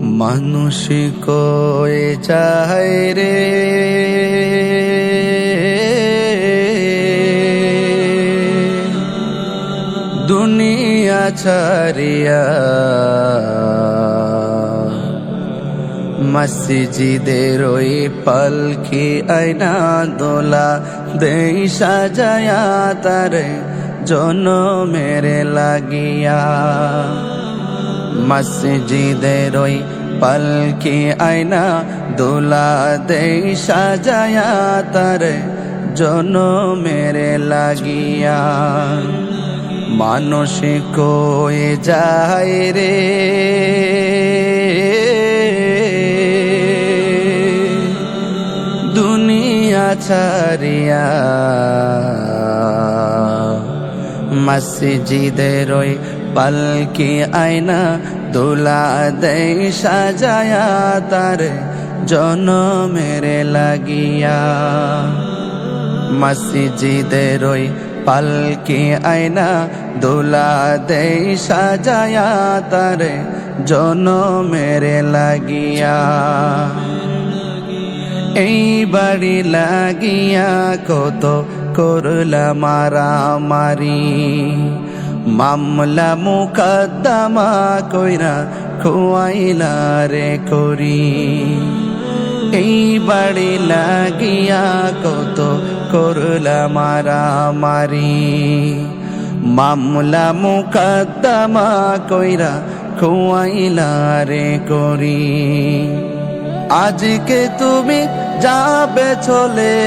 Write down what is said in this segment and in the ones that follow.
মানুষ কয়ে যায় রে দুনিয়া ছাড়িয়া, মসজিদের ওই পালকি আয়না দোলা দেই সাজায়া তারে জনমের লাগিয়া। মসজিদের ওই পালকি আয়না দোলা দেই সাজায়া তারে জনমের লাগিয়া। মানুষ কয়ে যায় রে দুনিয়া ছাড়িয়া, মসজিদের ওই পালকি আয়না দোলা দেই সাজায়া তার জনমের লাগিয়া। মসজিদের ওই পালকি আয়না দোলা দেই সাজায়া তার জনমের লাগিয়া। এই বাড়ি লাগিয়া কত করলা মারামারি, মামলা মুকদ্দমা কইরা খুয়াইলা রে করি। এই বাড়ি লাগিয়া কত করলা মারামারি, মামলা মুকদ্দমা কইরা খুয়াইলা রে করি। আজকে তুমি যাবে চলে,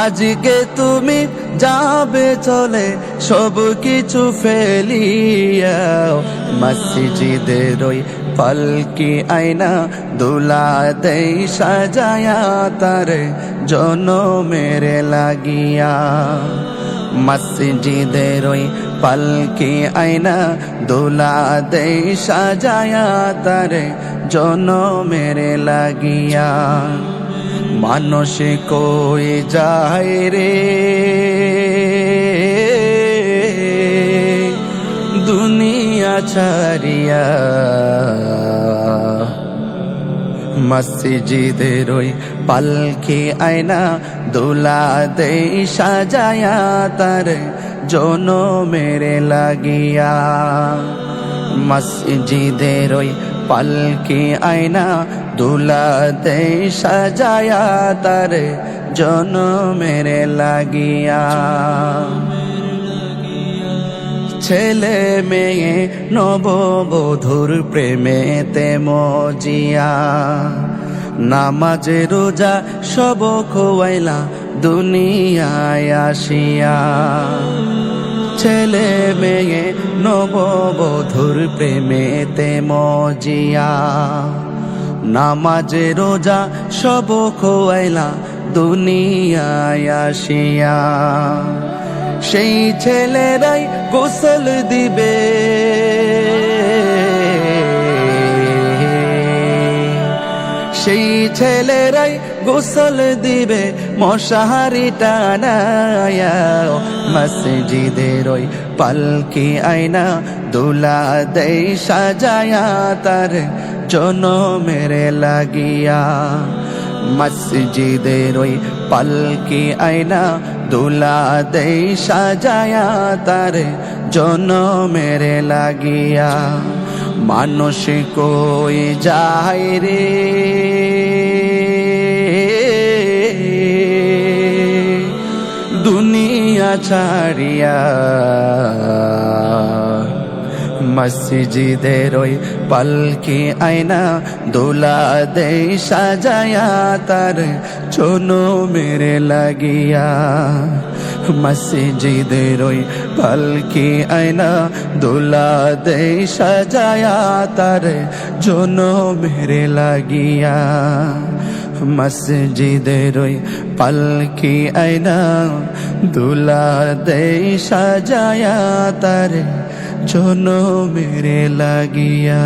আজকে তুমি যাবে চলে সব কিছু ফেলিয়া। মসজিদের ওই পালকি আয়না দোলা দেই সাজায়া তার জনমের লাগিয়া। মসজিদের ওই পালকি আয়না দোলা দেই সাজায়া তার জনমের লাগিয়া। মানুষ কয়ে যায় রে দুনিয়া ছাড়িয়া, মসজিদের ওই পালকি আয়না দোলা দেই সাজায়া তার জনমের লাগিয়া। মসজিদের ওই পালকি আয়না দোলা দেই সাজায়া তার জনমের লাগিয়া। ছেলে মেয়ে নববধূর প্রেমেতে মজিয়া, নামাজ রোজা সব খোয়াইলা দুনিয়ায় আসিয়া। ছেলে মেয়ে নববধূর প্রেমেতে মজিয়া, নামাজ রোজা সব খোয়াইলা দুনিয়ায় আসিয়া। সেই ছেলেরাই গোসল দিবে, সেই ছেলেরাই গোসল দিবে মশারি টানায়া। মসজিদের ওই পালকি আয়না দোলা দেই সাজায়া তার জনমের লাগিয়া। মসজিদের ওই পালকি আয়না দোলা দেই সাজায়া তার জনমের লাগিয়া। মানুষ কয়ে যায় রে দুনিয়া ছাড়িয়া, মসজিদের ওই পালকি আয়না দোলা দেই সাজায়া তার জনমের লাগিয়া। মসজিদের ওই পালকি আয়না দোলা দেই সাজায়া তার জনমের লাগিয়া। মসজিদের ওই পালকি আয়না দোলা দেই সাজায়া তার জনমের লাগিয়া।